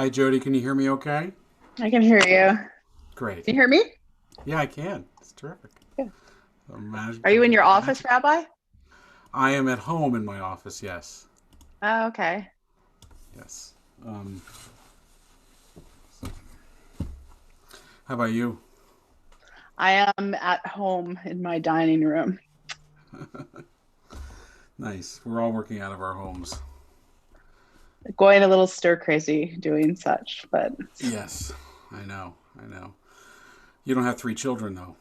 Hi, Jody. Can you hear me okay? I can hear you. Great. Can you hear me? Yeah, I can. It's terrific. Good. The magic, Are you in your office, magic. Rabbi? I am at home in my office, yes. Oh, okay. Yes. Um, how about you? I am at home in my dining room, Nice. We're all working out of our homes. going a little stir crazy doing such, but Yes, I know. I know. You don't have three children, though.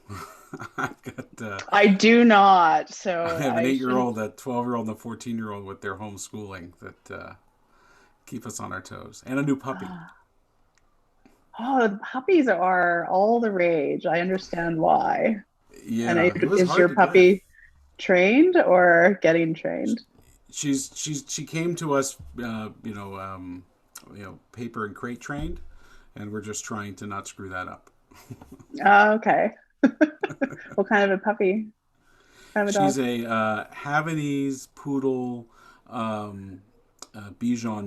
I've got, I do not. I So have an I shouldn't. 8-year-old, a 12-year-old, and a 14-year-old with their homeschooling that keep us on our toes, and a new puppy. Oh, puppies are all the rage. I understand why. And Yeah, it was is hard your to get. puppy trained or getting trained? She came to us, paper and crate trained, and we're just trying to not screw that up. Oh, okay. What kind of a puppy? Kind of a She's dog? a Havanese poodle Bichon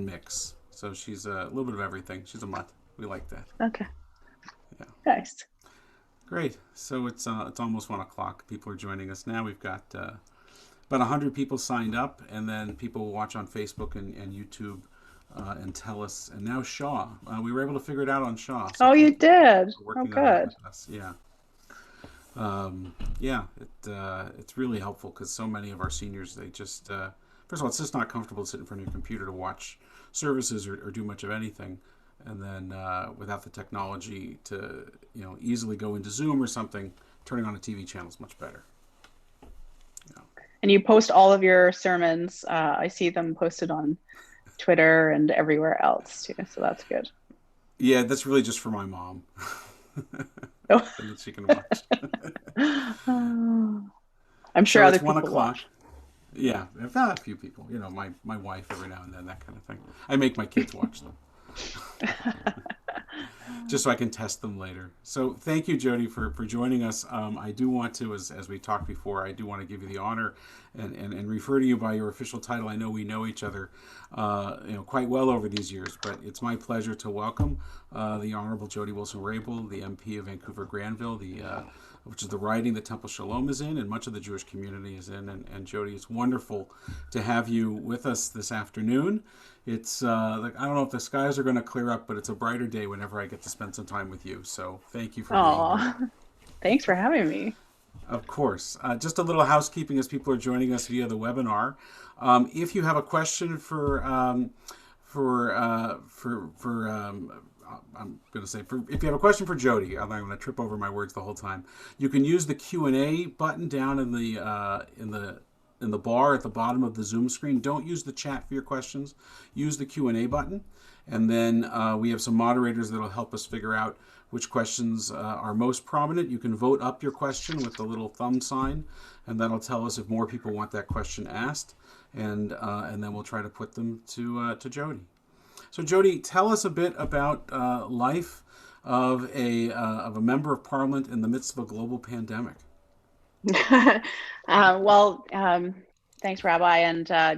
mix, so she's a little bit of everything. She's a mutt. We like that. Okay. Yeah, Nice. great. So it's almost 1 o'clock. People are joining us now. We've got about 100 people signed up, and then people watch on Facebook and YouTube and tell us. And now Shaw, we were able to figure it out on Shaw. So Oh, you thank you did. for Oh, working that out good. with us. Yeah, it's really helpful because so many of our seniors they just first of all it's just not comfortable to sit in front of your computer to watch services or do much of anything, and then without the technology to easily go into Zoom or something, turning on a TV channel is much better. Yeah. And you post all of your sermons. I see them posted on Twitter and everywhere else too. So that's good. Yeah, that's really just for my mom, Oh. so that she can watch. I'm sure So other it's one people o'clock. watch. Yeah, if not a few people. My wife every now and then, that kind of thing. I make my kids watch them just so I can test them later. So thank you, Jody, for joining us. I do want to, as we talked before, I do want to give you the honor and refer to you by your official title. I know we know each other, quite well over these years, but it's my pleasure to welcome the Honorable Jody Wilson-Raybould, the MP of Vancouver Granville, which is the riding that Temple Sholom is in, and much of the Jewish community is in. And Jody, it's wonderful to have you with us this afternoon. It's like I don't know if the skies are going to clear up, but it's a brighter day whenever I get to spend some time with you. So thank you for being here. Oh, thanks for having me. Of course. Just a little housekeeping as people are joining us via the webinar. If you have a question I'm going to say, if you have a question for Jody, I'm going to trip over my words the whole time. You can use the Q&A button down in the bar at the bottom of the Zoom screen. Don't use the chat for your questions. Use the Q&A button, and then we have some moderators that will help us figure out which questions are most prominent. You can vote up your question with the little thumb sign, and that'll tell us if more people want that question asked, and then we'll try to put them to Jody. So Jody, tell us a bit about life of a member of parliament in the midst of a global pandemic. Well, thanks, Rabbi. And I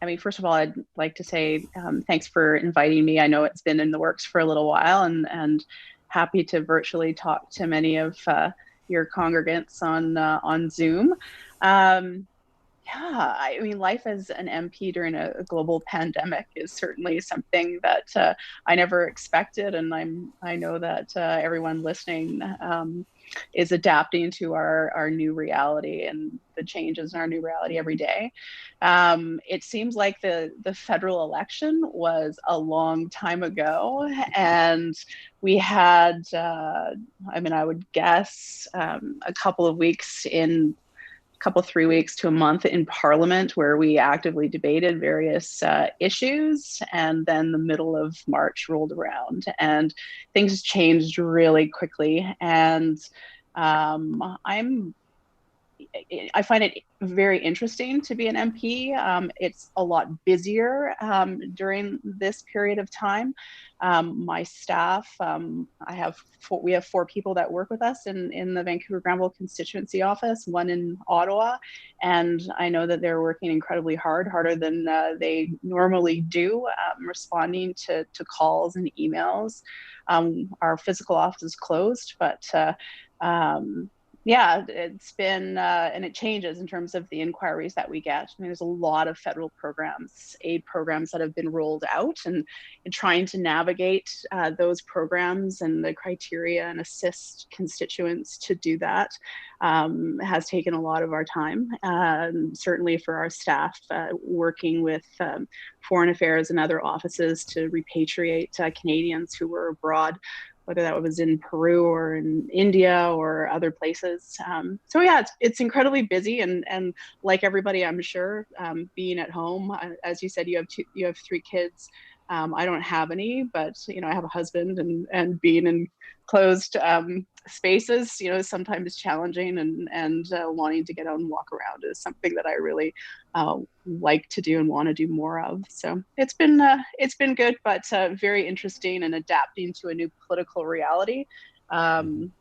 mean, first of all, I'd like to say thanks for inviting me. I know it's been in the works for a little while, and happy to virtually talk to many of your congregants on Zoom. Um, yeah, I mean, life as an MP during a global pandemic is certainly something that I never expected, and I know that everyone listening is adapting to our new reality and the changes in our new reality every day. It seems like the federal election was a long time ago, and we had, I mean, I would guess a couple of weeks in couple 3 weeks to a month in Parliament where we actively debated various issues, and then the middle of March rolled around and things changed really quickly. And I'm I find it very interesting to be an MP. It's a lot busier during this period of time. My staff, we have 4 people that work with us in the Vancouver Granville constituency office, 1 in Ottawa, and I know that they're working incredibly hard, harder than they normally do, responding to calls and emails. Our physical office is closed, but yeah, it's been, and it changes in terms of the inquiries that we get. I mean, there's a lot of federal programs, aid programs that have been rolled out, and trying to navigate those programs and the criteria and assist constituents to do that has taken a lot of our time. Certainly for our staff, working with foreign affairs and other offices to repatriate Canadians who were abroad, whether that was in Peru or in India or other places. So yeah, it's incredibly busy, and like everybody, I'm sure, being at home, as you said, you have 3 kids. I don't have any, but I have a husband, and being in closed spaces, sometimes challenging, and wanting to get out and walk around is something that I really like to do and want to do more of. So it's been good, but very interesting, and adapting to a new political reality. And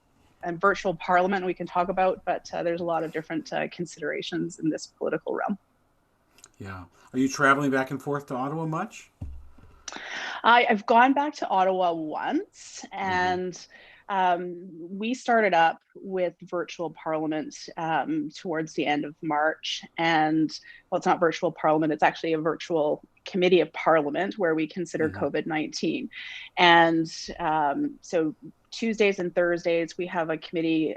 virtual parliament we can talk about, but there's a lot of different considerations in this political realm. Yeah. Are you traveling back and forth to Ottawa much? I've gone back to Ottawa once, and we started up with virtual parliament towards the end of March. And well, it's not virtual parliament, it's actually a virtual committee of parliament where we consider COVID-19. And so Tuesdays and Thursdays, we have a committee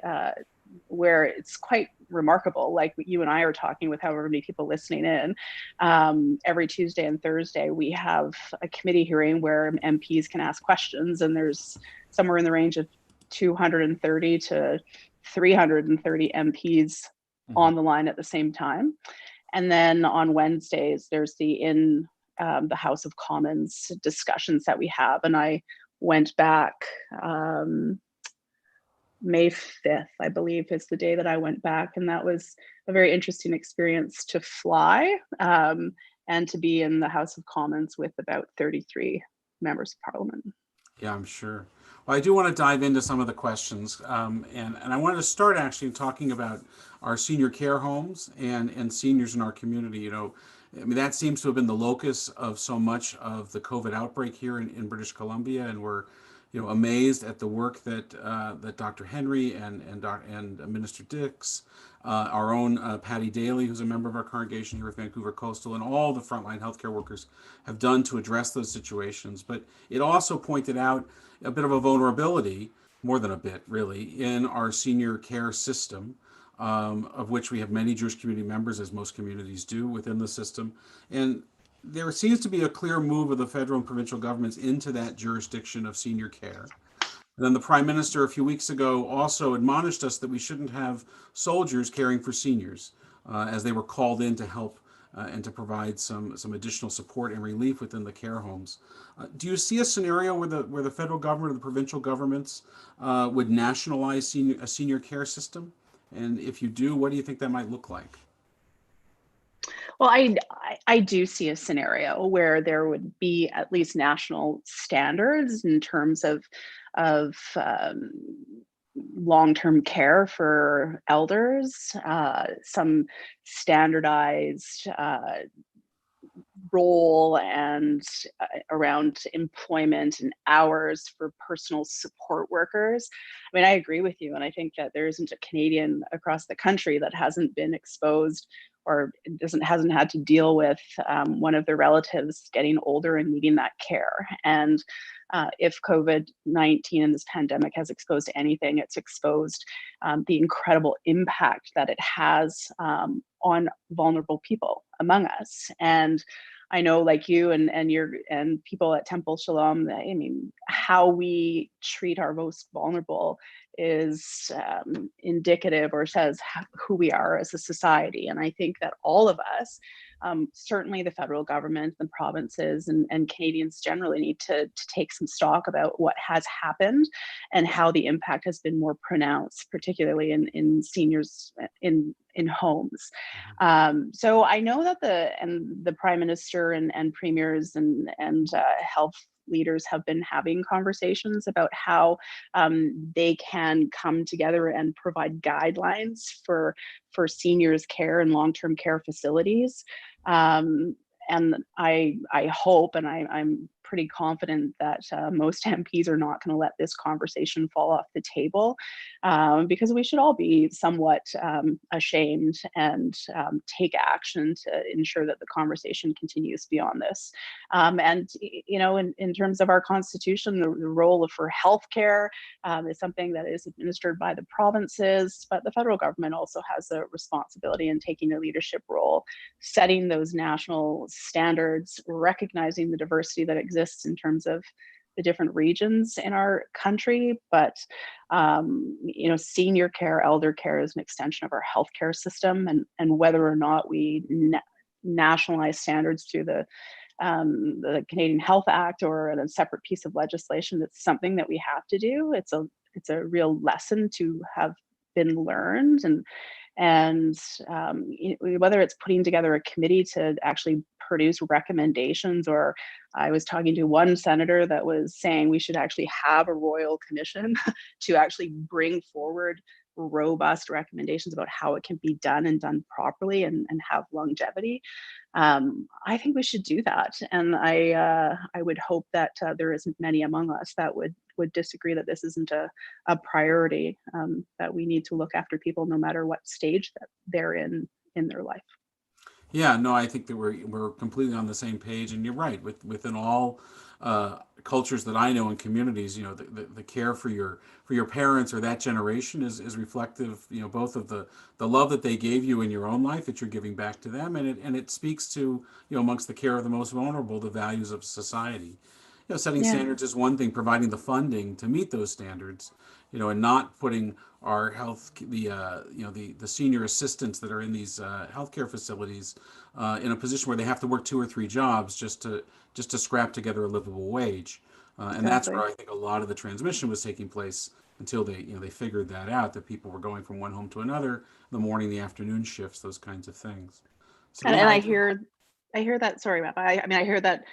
where it's quite remarkable, like you and I are talking with however many people listening in. Every Tuesday and Thursday, we have a committee hearing where MPs can ask questions, and there's somewhere in the range of 230 to 330 MPs on the line at the same time. And then on Wednesdays, there's the House of Commons discussions that we have. And I went back May 5th, I believe, is the day that I went back. And that was a very interesting experience to fly and to be in the House of Commons with about 33 members of Parliament. Yeah, I'm sure. Well, I do want to dive into some of the questions. And I wanted to start actually talking about our senior care homes and seniors in our community. I mean, that seems to have been the locus of so much of the COVID outbreak here in British Columbia, and we're amazed at the work that Dr. Henry and Minister Dix, our own Patty Daly, who's a member of our congregation here with Vancouver Coastal, and all the frontline healthcare workers have done to address those situations. But it also pointed out a bit of a vulnerability, more than a bit really, in our senior care system, of which we have many Jewish community members, as most communities do within the system. And there seems to be a clear move of the federal and provincial governments into that jurisdiction of senior care. And then the Prime Minister a few weeks ago also admonished us that we shouldn't have soldiers caring for seniors, as they were called in to help and to provide some additional support and relief within the care homes. Do you see a scenario where the federal government or the provincial governments would nationalize a senior care system? And if you do, what do you think that might look like? Well, I do see a scenario where there would be at least national standards in terms of long-term care for elders, some standardized role and around employment and hours for personal support workers. I mean, I agree with you, and I think that there isn't a Canadian across the country that hasn't been exposed or hasn't had to deal with one of their relatives getting older and needing that care. And if COVID-19 and this pandemic has exposed anything, it's exposed the incredible impact that it has on vulnerable people among us. And I know, like you and people at Temple Sholom, I mean, how we treat our most vulnerable is indicative or says who we are as a society. And I think that all of us, certainly the federal government, the provinces, and Canadians generally need to take some stock about what has happened and how the impact has been more pronounced, particularly in seniors, in in homes. So I know that the Prime Minister and premiers and health leaders have been having conversations about how they can come together and provide guidelines for seniors care and long-term care facilities. And I hope, and I'm pretty confident that most MPs are not going to let this conversation fall off the table, because we should all be somewhat ashamed and take action to ensure that the conversation continues beyond this. And in terms of our constitution, the role for healthcare is something that is administered by the provinces, but the federal government also has a responsibility in taking a leadership role, setting those national standards, recognizing the diversity that exists in terms of the different regions in our country. But senior care, elder care is an extension of our healthcare system, and whether or not we nationalize standards through the Canadian Health Act or a separate piece of legislation, that's something that we have to do. It's a real lesson to have been learned, and whether it's putting together a committee to actually produce recommendations, or I was talking to one senator that was saying we should actually have a royal commission to actually bring forward robust recommendations about how it can be done and done properly and have longevity. I think we should do that, and I would hope that there isn't many among us that would disagree that this isn't a priority, that we need to look after people no matter what stage that they're in their life. Yeah, no, I think that we're completely on the same page, and you're right. Within all cultures that I know and communities, the care for your parents or that generation is reflective, both of the love that they gave you in your own life that you're giving back to them, and it speaks to, amongst the care of the most vulnerable, the values of society. Setting standards is one thing, providing the funding to meet those standards, and not putting our the senior assistants that are in these healthcare facilities in a position where they have to work 2 or 3 jobs just to scrap together a livable wage. And that's where I think a lot of the transmission was taking place until they figured that out, that people were going from one home to another, the morning, the afternoon shifts, those kinds of things. So and I hear that. Sorry, Rabbi. I hear that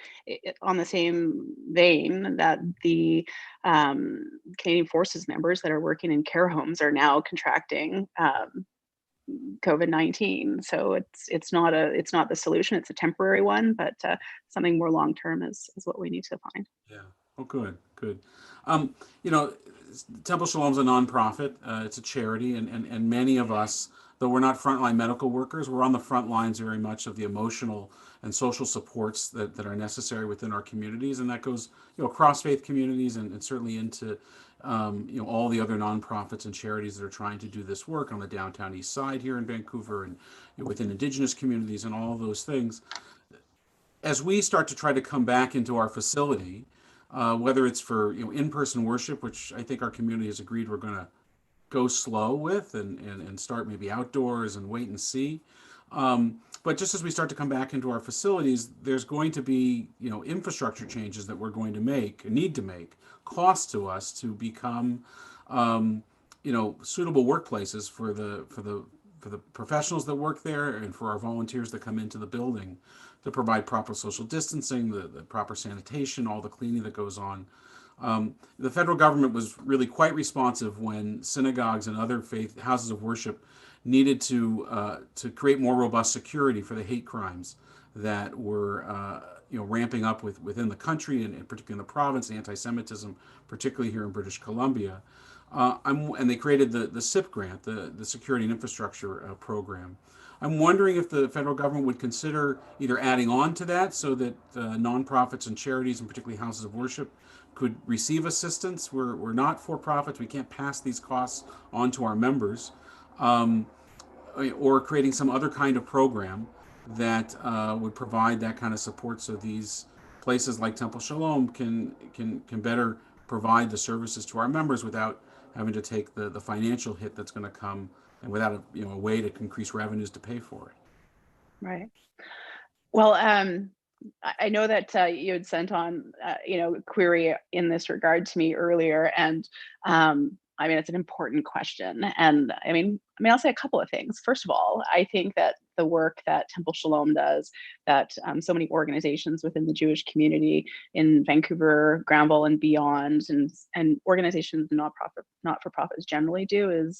on the same vein that the Canadian Forces members that are working in care homes are now contracting COVID-19. So it's not the solution. It's a temporary one, but something more long term is what we need to find. Yeah. Oh, good. Temple Shalom's a nonprofit. It's a charity, and many of us, though we're not frontline medical workers, we're on the front lines very much of the emotional and social supports that are necessary within our communities, and that goes across faith communities and certainly into all the other nonprofits and charities that are trying to do this work on the downtown east side here in Vancouver, and within Indigenous communities and all of those things. As we start to try to come back into our facility, whether it's for in-person worship, which I think our community has agreed we're going to go slow with and start maybe outdoors and wait and see. But just as we start to come back into our facilities, there's going to be infrastructure changes that we're going to need to make, cost to us to become suitable workplaces for the professionals that work there and for our volunteers that come into the building, to provide proper social distancing, the proper sanitation, all the cleaning that goes on. The federal government was really quite responsive when synagogues and other faith houses of worship needed to create more robust security for the hate crimes that were ramping up within the country, and particularly in the province, the anti-Semitism, particularly here in British Columbia. And they created the SIP grant, the Security and Infrastructure Program. I'm wondering if the federal government would consider either adding on to that so that nonprofits and charities, and particularly houses of worship, could receive assistance. We're not for-profits. We can't pass these costs on to our members. Or creating some other kind of program that would provide that kind of support, so these places like Temple Shalom can better provide the services to our members without having to take the financial hit that's going to come, and without a way to increase revenues to pay for it. Right. Well, I know that you had sent on a query in this regard to me earlier, and I mean, it's an important question. And I'll say a couple of things. First of all, I think that the work that Temple Sholom does, that so many organizations within the Jewish community in Vancouver, Granville, and beyond, and organizations, not-for-profits generally do,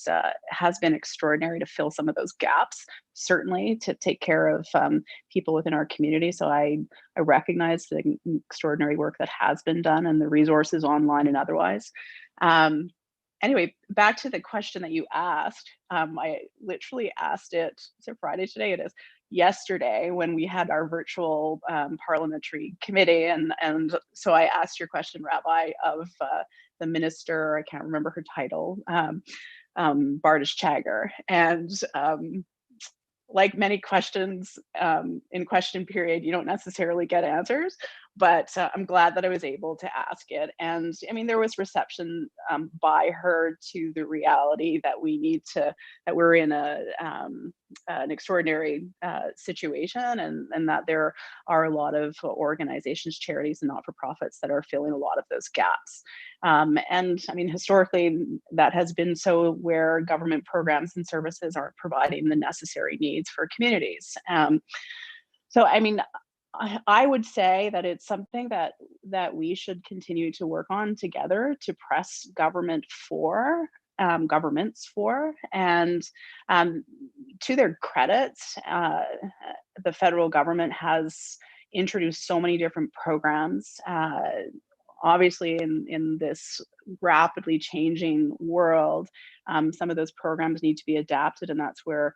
has been extraordinary to fill some of those gaps, certainly to take care of people within our community. So I recognize the extraordinary work that has been done and the resources online and otherwise. Anyway, back to the question that you asked. I literally asked it. Is it Friday today? It is. Yesterday, when we had our virtual parliamentary committee, and so I asked your question, Rabbi, of the minister. I can't remember her title, Bardish Chagger, and like many questions in question period, you don't necessarily get answers, but I'm glad that I was able to ask it. And there was reception by her to the reality that that we're in an extraordinary situation, and that there are a lot of organizations, charities, and not-for-profits that are filling a lot of those gaps. Historically, that has been so, where government programs and services aren't providing the necessary needs for communities. So I would say that it's something that we should continue to work on together, to press governments for. And to their credit, the federal government has introduced so many different programs. Obviously, in this rapidly changing world, some of those programs need to be adapted, and that's where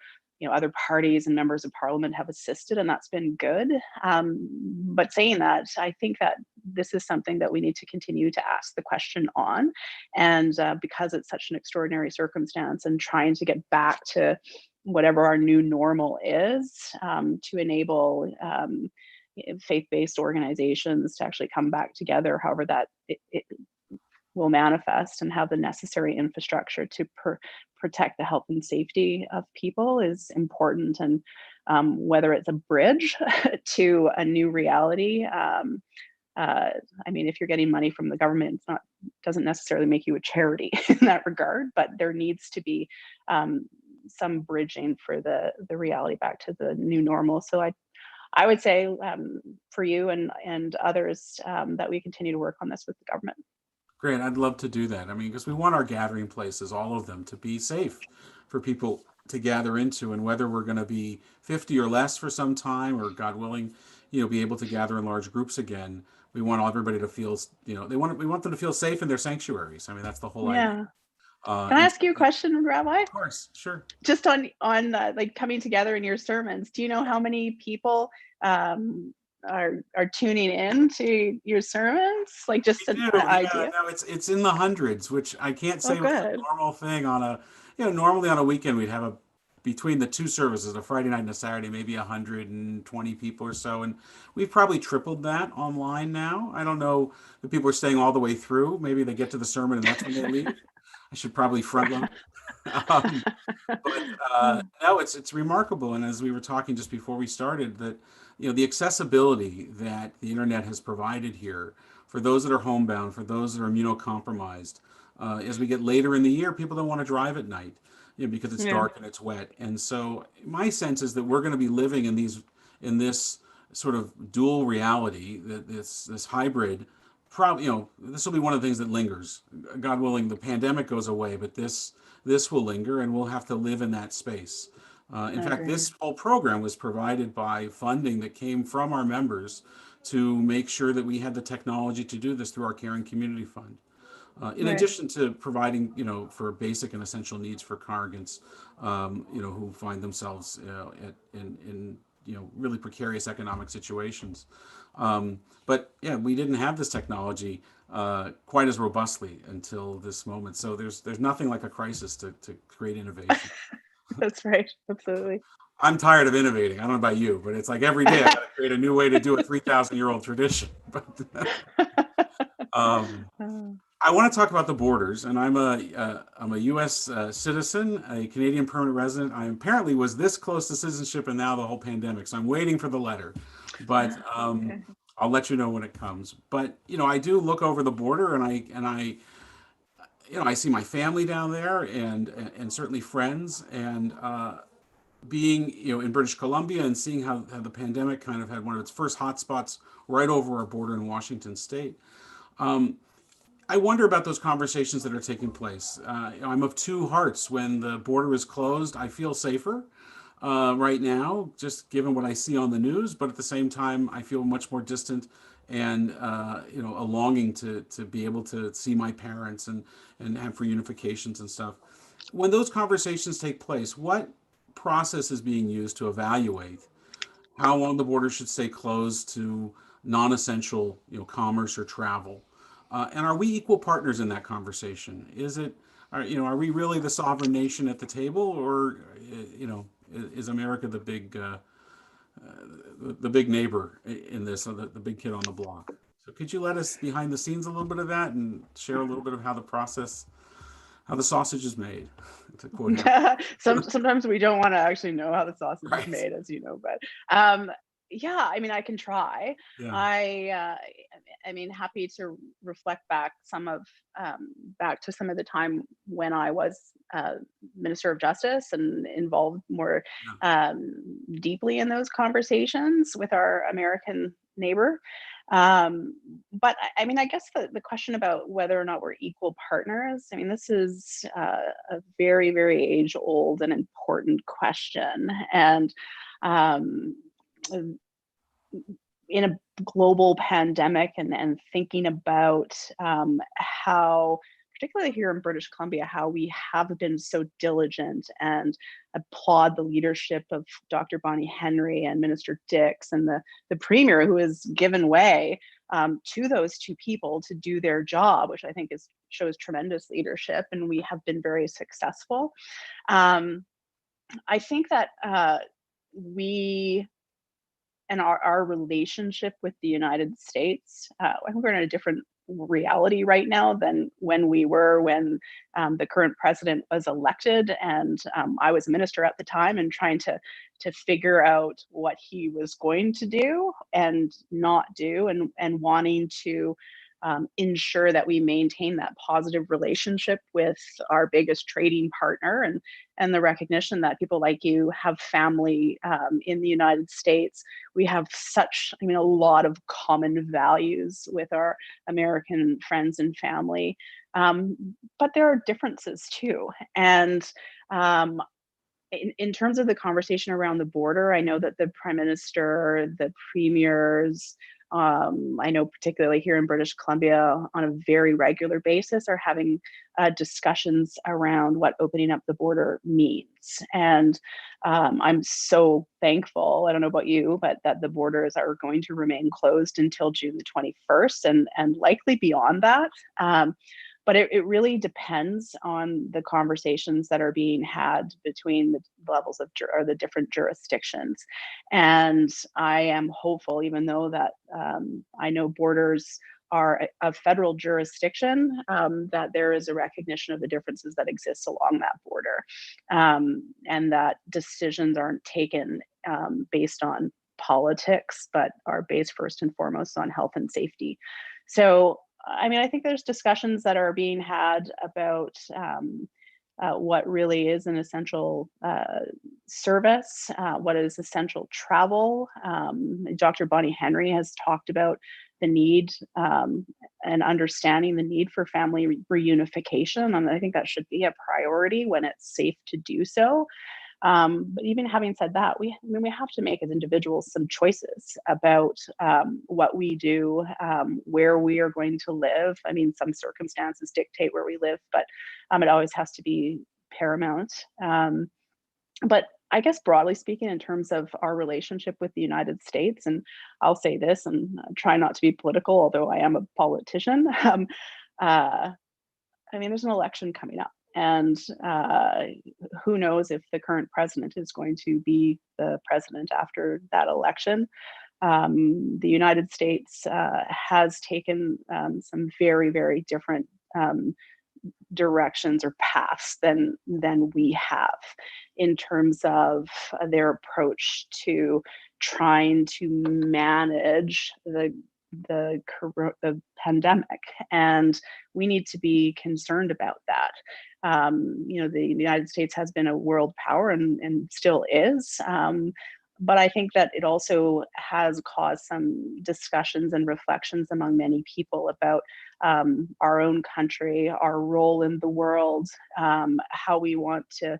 other parties and members of parliament have assisted, and that's been good. But saying that, I think that this is something that we need to continue to ask the question on, and because it's such an extraordinary circumstance, and trying to get back to whatever our new normal is, to enable faith-based organizations to actually come back together, however that it will manifest, and have the necessary infrastructure to protect the health and safety of people, is important. And whether it's a bridge to a new reality, if you're getting money from the government, doesn't necessarily make you a charity in that regard, but there needs to be some bridging for the reality back to the new normal. So I would say for you and others, that we continue to work on this with the government. Great. I'd love to do that. Because we want our gathering places, all of them, to be safe for people to gather into. And whether we're going to be 50 or less for some time, or God willing, be able to gather in large groups again, we want everybody to feel, we want them to feel safe in their sanctuaries. That's the whole idea. Can I ask you a question, Rabbi? Of course, sure. Just on like coming together in your sermons, do you know how many people are tuning in to your sermons? Like, just an idea? No, it's in the hundreds, which I can't say was a good. normal thing on a, normally on a weekend we'd have between the two services, a Friday night and a Saturday, maybe 120 people or so. And we've probably tripled that online now. I don't know if people are staying all the way through. Maybe they get to the sermon and that's when they leave. I should probably front load. No, it's remarkable. And as we were talking just before we started, that the accessibility that the internet has provided here for those that are homebound, for those that are immunocompromised, as we get later in the year, people don't want to drive at night, because it's dark and it's wet. And so my sense is that we're going to be living in this sort of dual reality, that this hybrid. Probably, this will be one of the things that lingers. God willing, the pandemic goes away, but this will linger, and we'll have to live in that space. In fact, this whole program was provided by funding that came from our members to make sure that we had the technology to do this through our Caring Community Fund. In addition to providing, for basic and essential needs for congregants, who find themselves in really precarious economic situations. But we didn't have this technology quite as robustly until this moment. So there's nothing like a crisis to create innovation. That's right. Absolutely. I'm tired of innovating. I don't know about you, but it's like every day I got to create a new way to do a 3,000-year-old tradition. But I want to talk about the borders, and I'm a U.S. Citizen, a Canadian permanent resident. I apparently was this close to citizenship, and now the whole pandemic. So I'm waiting for the letter, but I'll let you know when it comes. But I do look over the border, and I see my family down there, and certainly friends, and being in British Columbia and seeing how the pandemic kind of had one of its first hotspots right over our border in Washington State. I wonder about those conversations that are taking place. I'm of two hearts. When the border is closed, I feel safer right now, just given what I see on the news. But at the same time, I feel much more distant, and a longing to be able to see my parents and have reunifications and stuff. When those conversations take place, what process is being used to evaluate how long the border should stay closed to non-essential, commerce or travel? And are we equal partners in that conversation? Are we really the sovereign nation at the table, or is America the big neighbor in this, or the big kid on the block? So could you let us behind the scenes a little bit of that and share a little bit of how the sausage is made, to quote you? Sometimes we don't want to actually know how the sausage is Right. made, as you know, but yeah, I mean, I can try. Yeah. I mean, happy to reflect back to some of the time when I was Minister of Justice and involved more Yeah. deeply in those conversations with our American neighbor. Um, but I mean, I guess the question about whether or not we're equal partners, I mean, this is a very, very age old and important question. And um, in a global pandemic, and thinking about how, particularly here in British Columbia, how we have been so diligent, and applaud the leadership of Dr. Bonnie Henry and Minister Dix and the Premier, who has given way to those two people to do their job, which I think shows tremendous leadership, and we have been very successful. Um, I think that we and our relationship with the United States, I think we're in a different reality right now than when the current president was elected, and I was a minister at the time, and trying to figure out what he was going to do and not do, and wanting to ensure that we maintain that positive relationship with our biggest trading partner, and the recognition that people like you have family in the United States. We have a lot of common values with our American friends and family, but there are differences too. And in terms of the conversation around the border, I know that the Prime Minister, the premiers, I know particularly here in British Columbia, on a very regular basis, are having discussions around what opening up the border means. And I'm so thankful, I don't know about you, but that the borders are going to remain closed until June the 21st, and likely beyond that. But it really depends on the conversations that are being had between the levels of or the different jurisdictions. And I am hopeful, even though that I know borders are a federal jurisdiction, that there is a recognition of the differences that exist along that border, and that decisions aren't taken based on politics, but are based first and foremost on health and safety. So I mean, I think there's discussions that are being had about what really is an essential service, what is essential travel. Dr. Bonnie Henry has talked about the need, and understanding the need for family reunification. And I think that should be a priority when it's safe to do so. But even having said that, we have to make as individuals some choices about what we do, where we are going to live. I mean, some circumstances dictate where we live, but it always has to be paramount. But I guess broadly speaking, in terms of our relationship with the United States, and I'll say this and try not to be political, although I am a politician. Uh, I mean, there's an election coming up, and who knows if the current president is going to be the president after that election. The United States has taken some very, very different directions or paths than we have, in terms of their approach to trying to manage the pandemic, and we need to be concerned about that. The United States has been a world power and still is. But I think that it also has caused some discussions and reflections among many people about our own country, our role in the world, how we want to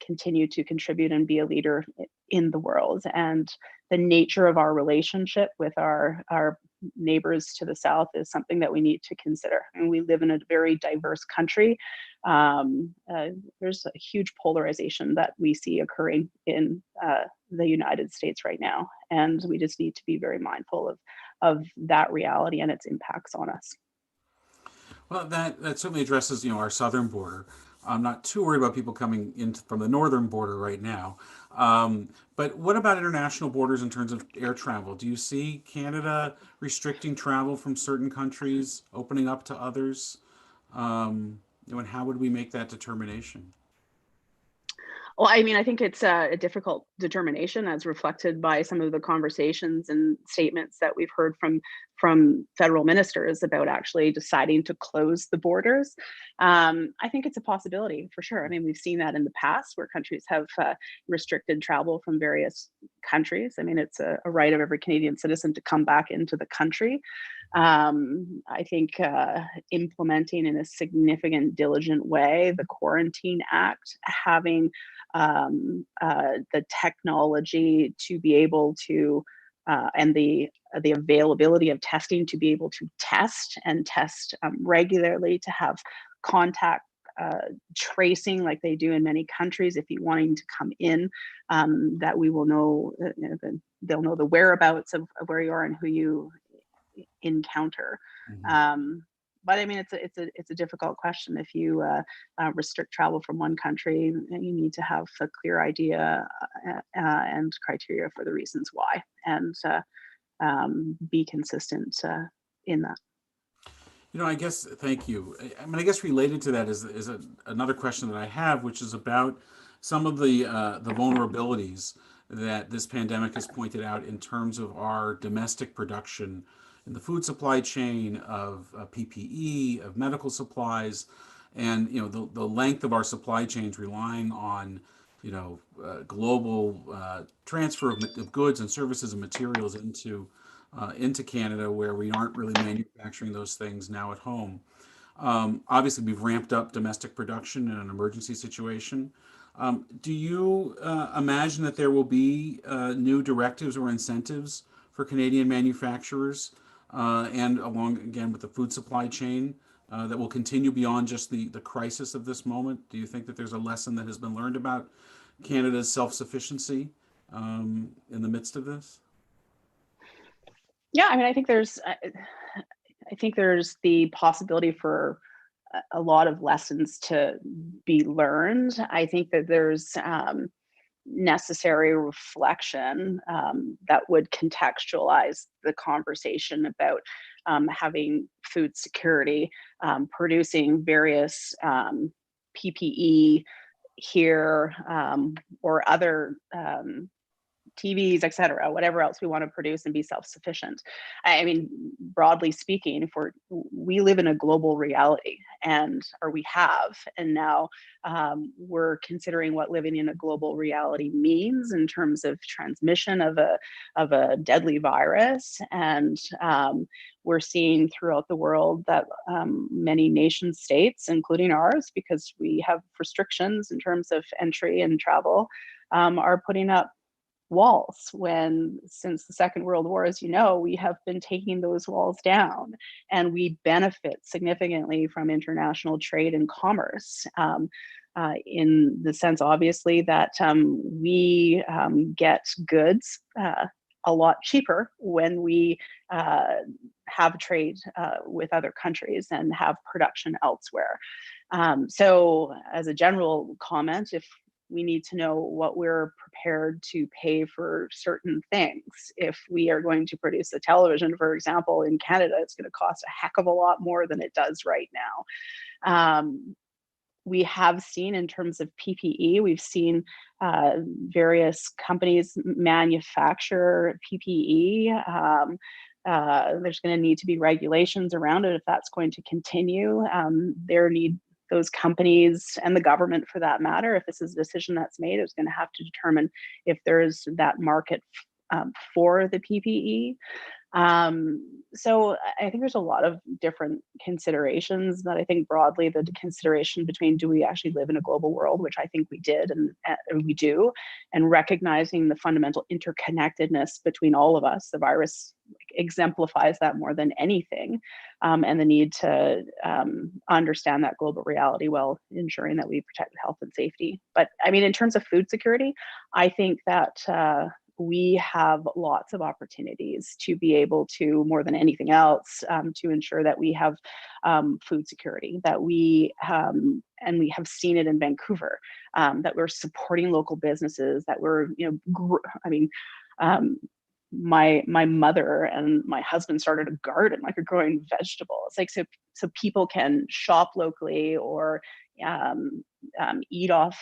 continue to contribute and be a leader in the world, and the nature of our relationship with our neighbors to the south is something that we need to consider. And we live in a very diverse country. There's a huge polarization that we see occurring in the United States right now, and we just need to be very mindful of that reality and its impacts on us. Well, that certainly addresses, our southern border. I'm not too worried about people coming in from the northern border right now. But what about international borders in terms of air travel? Do you see Canada restricting travel from certain countries, opening up to others? And how would we make that determination? Well, I mean, I think it's a difficult determination, as reflected by some of the conversations and statements that we've heard from federal ministers about actually deciding to close the borders. I think it's a possibility for sure. I mean, we've seen that in the past where countries have restricted travel from various countries. I mean, it's a right of every Canadian citizen to come back into the country. I think implementing in a significant, diligent way the Quarantine Act, having the technology to be able to and the availability of testing to be able to test regularly, to have contact tracing like they do in many countries. If you're wanting to come in, that we will know, they'll know the whereabouts of where you are and who you encounter. Mm-hmm. But I mean, it's a difficult question. If you restrict travel from one country, you need to have a clear idea and criteria for the reasons why, and be consistent in that. I guess, thank you. I mean, I guess related to that is another question that I have, which is about some of the vulnerabilities that this pandemic has pointed out in terms of our domestic production in the food supply chain of PPE, of medical supplies, and the length of our supply chains relying on global transfer of goods and services and materials into Canada, where we aren't really manufacturing those things now at home. Obviously, we've ramped up domestic production in an emergency situation. Do you imagine that there will be new directives or incentives for Canadian manufacturers, and along again with the food supply chain, that will continue beyond just the crisis of this moment? Do you think that there's a lesson that has been learned about Canada's self-sufficiency in the midst of this? Yeah, I mean, I think there's the possibility for a lot of lessons to be learned. I think that there's necessary reflection that would contextualize the conversation about having food security, producing various PPE here, or other TVs, et cetera, whatever else we want to produce and be self-sufficient. I mean, broadly speaking, if we live in a global reality, or we have, and now we're considering what living in a global reality means in terms of transmission of a deadly virus. And we're seeing throughout the world that many nation states, including ours, because we have restrictions in terms of entry and travel, are putting up walls, when since the Second World War, as you know, we have been taking those walls down, and we benefit significantly from international trade and commerce, in the sense, obviously, that we get goods a lot cheaper when we have trade with other countries and have production elsewhere. So as a general comment, if we need to know what we're prepared to pay for certain things. If we are going to produce a television, for example, in Canada, it's going to cost a heck of a lot more than it does right now. We have seen, in terms of PPE, we've seen various companies manufacture PPE There's going to need to be regulations around it if that's going to continue. Those companies and the government, for that matter, if this is a decision that's made, is going to have to determine if there's that market for the PPE. So I think there's a lot of different considerations, but I think broadly the consideration between, do we actually live in a global world, which I think we did and we do, and recognizing the fundamental interconnectedness between all of us. The virus exemplifies that more than anything, and the need to understand that global reality while ensuring that we protect health and safety. But I mean, in terms of food security, I think that we have lots of opportunities to be able to, more than anything else, to ensure that we have food security, that and we have seen it in Vancouver, that we're supporting local businesses, that we're, my mother and my husband started a garden, like, we're growing vegetables, like, so people can shop locally or eat off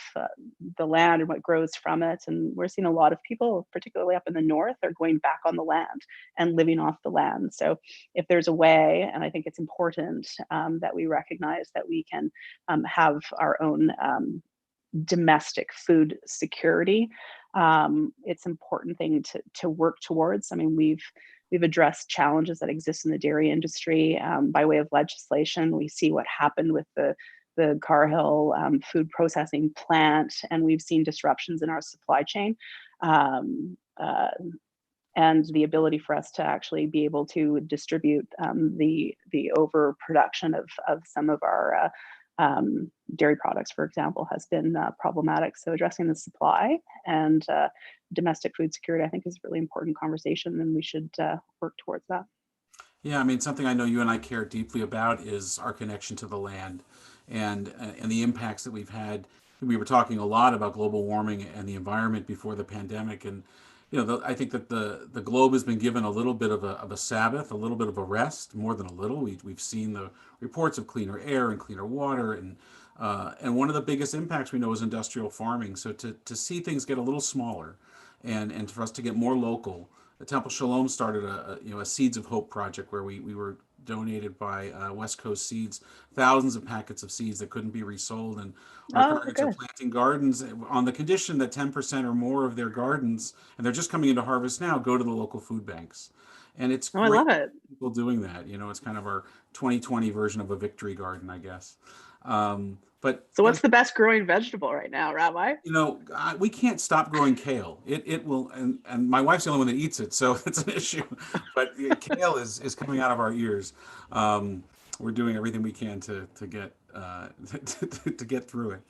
the land and what grows from it. And we're seeing a lot of people, particularly up in the north, are going back on the land and living off the land. So if there's a way, and I think it's important that we recognize that we can have our own domestic food security, it's an important thing to work towards. I mean, we've addressed challenges that exist in the dairy industry by way of legislation. We see what happened with the Carhill food processing plant, and we've seen disruptions in our supply chain, and the ability for us to actually be able to distribute the overproduction of some of our dairy products, for example, has been problematic. So addressing the supply and domestic food security, I think, is a really important conversation, and we should work towards that. Yeah, I mean, something I know you and I care deeply about is our connection to the land, and the impacts that we've had. We were talking a lot about global warming and the environment before the pandemic, and I think that the globe has been given a little bit of a Sabbath, a little bit of a rest, more than a little. We've seen the reports of cleaner air and cleaner water, and one of the biggest impacts we know is industrial farming. So to see things get a little smaller, and for us to get more local. The Temple Sholom started a Seeds of Hope project where we were donated by West Coast Seeds thousands of packets of seeds that couldn't be resold, and our congregants are planting gardens on the condition that 10% or more of their gardens, and they're just coming into harvest now, go to the local food banks. And it's great. I love it. People doing that. It's kind of our 2020 version of a victory garden, I guess. But so what's the best growing vegetable right now, Rabbi? We can't stop growing kale. It will, and my wife's the only one that eats it, so it's an issue. But kale is coming out of our ears. We're doing everything we can to get to get through it.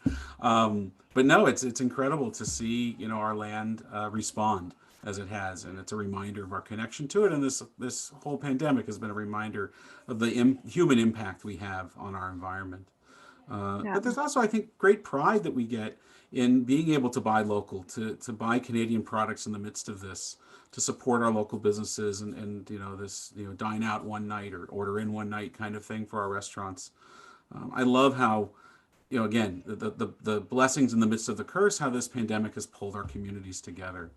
But no, it's incredible to see our land respond as it has, and it's a reminder of our connection to it. And this whole pandemic has been a reminder of the human impact we have on our environment. But there's also, I think, great pride that we get in being able to buy local, to buy Canadian products in the midst of this, to support our local businesses and this dine out one night or order in one night kind of thing for our restaurants. I love how again the blessings in the midst of the curse, how this pandemic has pulled our communities together.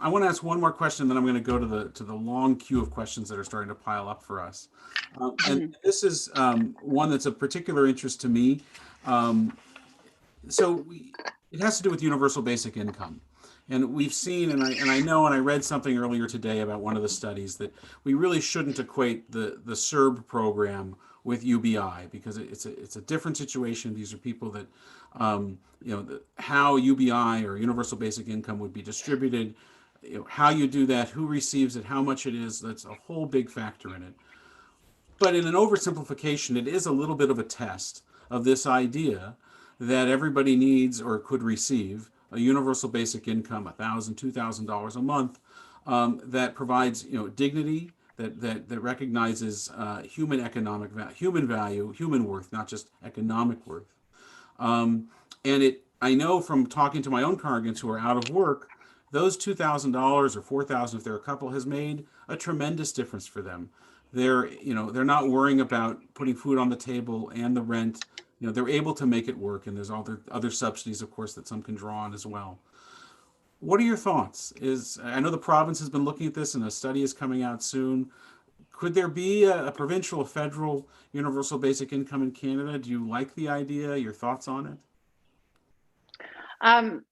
I want to ask one more question, then I'm going to go to the long queue of questions that are starting to pile up for us. And this is one that's of particular interest to me. It has to do with universal basic income. And we've seen, and I know, and I read something earlier today about one of the studies, that we really shouldn't equate the SERB program with UBI, because it's a different situation. These are people that, how UBI or universal basic income would be distributed, how you do that, who receives it, how much it is, that's a whole big factor in it. But in an oversimplification, it is a little bit of a test of this idea that everybody needs or could receive a universal basic income, $1,000, $2,000 a month, that provides dignity, that recognizes human economic value, human worth, not just economic worth. I know from talking to my own congregants who are out of work, those $2,000 or $4,000 if they're a couple has made a tremendous difference for them. They're not worrying about putting food on the table and the rent. They're able to make it work, and there's other subsidies, of course, that some can draw on as well. What are your thoughts? I know the province has been looking at this, and a study is coming out soon. Could there be a provincial, a federal universal basic income in Canada? Do you like the idea? Your thoughts on it? Um,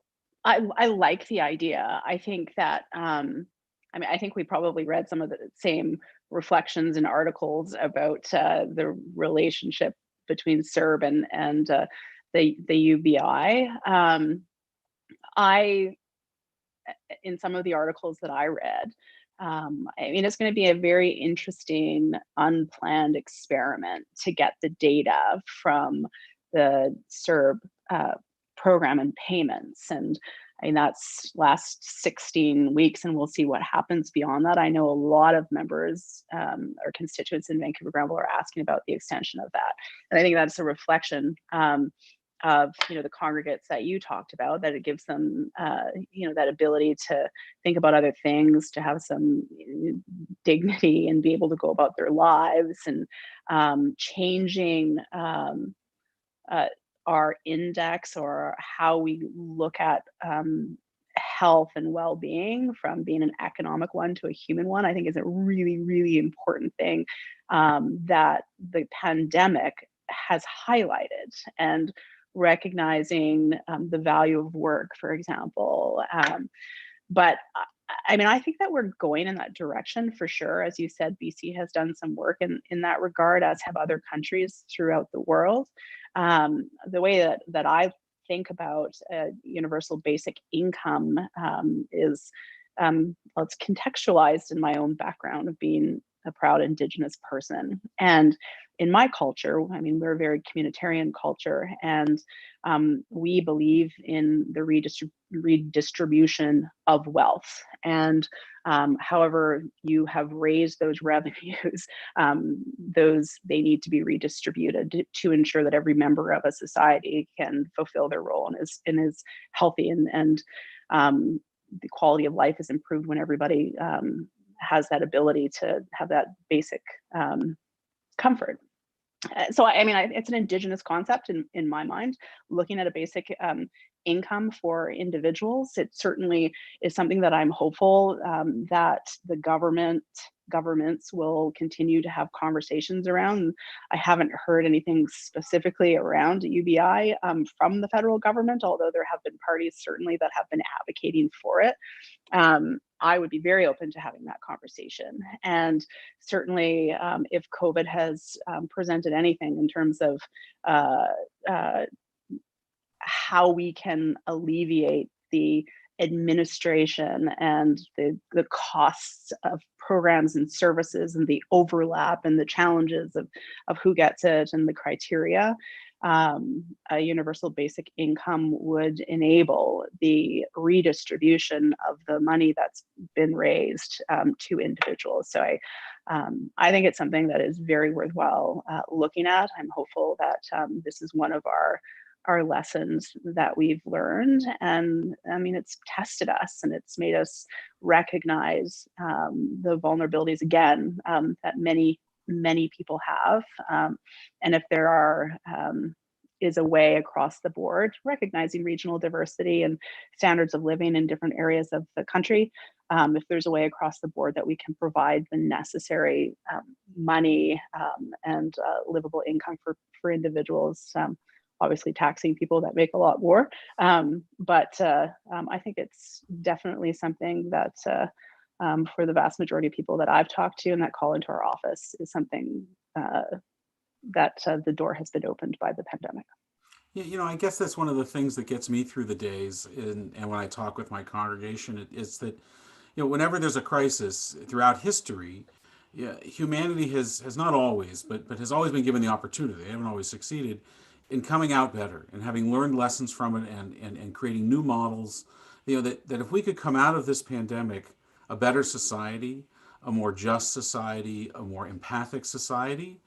I like the idea. I think that I mean I think we probably read some of the same reflections and articles about the relationship between CERB and the UBI. I in some of the articles that I read, I mean it's going to be a very interesting unplanned experiment to get the data from the CERB program and payments. And I mean, that's last 16 weeks, and we'll see what happens beyond that. I know a lot of members or constituents in Vancouver Granville are asking about the extension of that. And I think that's a reflection of, the congregates that you talked about, that it gives them, that ability to think about other things, to have some dignity and be able to go about their lives, and changing uh, our index or how we look at health and well-being from being an economic one to a human one, I think is a really, really important thing that the pandemic has highlighted. And recognizing the value of work, for example. But I mean, I think that we're going in that direction for sure. As you said, BC has done some work in that regard, as have other countries throughout the world. The way that I think about universal basic income is, well, it's contextualized in my own background of being a proud Indigenous person. And in my culture, I mean, we're a very communitarian culture, and we believe in the redistribution of wealth. And however you have raised those revenues, they need to be redistributed to ensure that every member of a society can fulfill their role and is healthy, and the quality of life is improved when everybody has that ability to have that basic comfort. So I mean, it's an Indigenous concept in my mind. Looking at a basic income for individuals, it certainly is something that I'm hopeful that the governments will continue to have conversations around. I haven't heard anything specifically around UBI from the federal government, although there have been parties certainly that have been advocating for it. I would be very open to having that conversation. And certainly, if COVID has presented anything in terms of how we can alleviate the administration and the costs of programs and services and the overlap and the challenges of who gets it and the criteria, a universal basic income would enable the redistribution of the money that's been raised to individuals. So I think it's something that is very worthwhile looking at. I'm hopeful that this is one of our lessons that we've learned. And I mean, it's tested us and it's made us recognize the vulnerabilities again that many people have. And if there is a way across the board, recognizing regional diversity and standards of living in different areas of the country, if there's a way across the board that we can provide the necessary money and livable income for individuals, obviously taxing people that make a lot more. But I think it's definitely something that for the vast majority of people that I've talked to and that call into our office is something that the door has been opened by the pandemic. Yeah, I guess that's one of the things that gets me through the days, and when I talk with my congregation, is that whenever there's a crisis throughout history, yeah, humanity has not always, but has always been given the opportunity. They haven't always succeeded in coming out better and having learned lessons from it, and creating new models. That if we could come out of this pandemic a better society, a more just society, a more empathic society,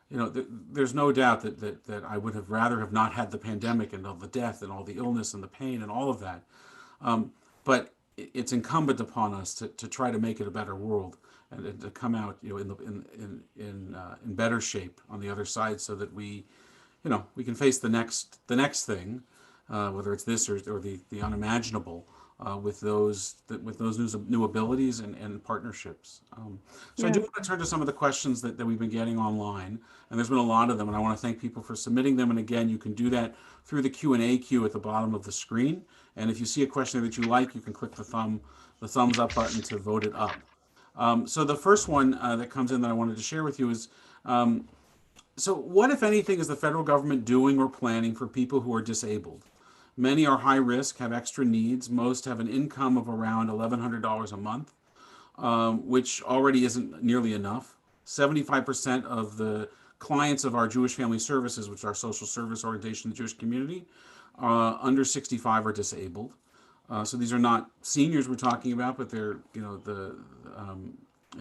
there's no doubt that I would have rather have not had the pandemic and all the death and all the illness and the pain and all of that. But it's incumbent upon us to try to make it a better world, and to come out in better shape on the other side, so that we can face the next thing, whether it's this or the unimaginable. with those new abilities and partnerships. So I Yeah. do want to turn to some of the questions that we've been getting online, and there's been a lot of them, and I want to thank people for submitting them. And again, you can do that through the Q&A queue at the bottom of the screen. And if you see a question that you like, you can click the thumbs up button to vote it up. So the first one that comes in that I wanted to share with you is, so what, if anything, is the federal government doing or planning for people who are disabled? Many are high risk, have extra needs. Most have an income of around $1,100 a month, which already isn't nearly enough. 75% of the clients of our Jewish Family Services, which is our social service organization in the Jewish community, under 65 are disabled. So these are not seniors we're talking about, but they're the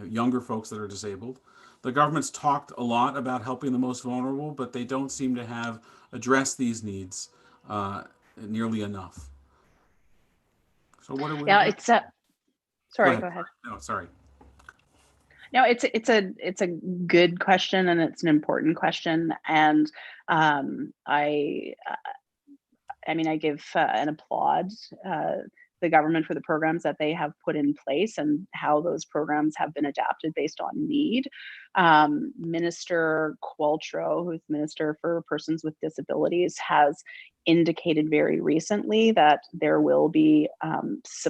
younger folks that are disabled. The government's talked a lot about helping the most vulnerable, but they don't seem to have addressed these needs nearly enough. So what are we? Yeah, What, it's go sorry, ahead. go ahead. No, sorry. No, it's a good question, and it's an important question. And I mean, I give and applaud the government for the programs that they have put in place and how those programs have been adapted based on need. Minister Qualtrough, who's Minister for Persons with Disabilities, has indicated very recently that there will be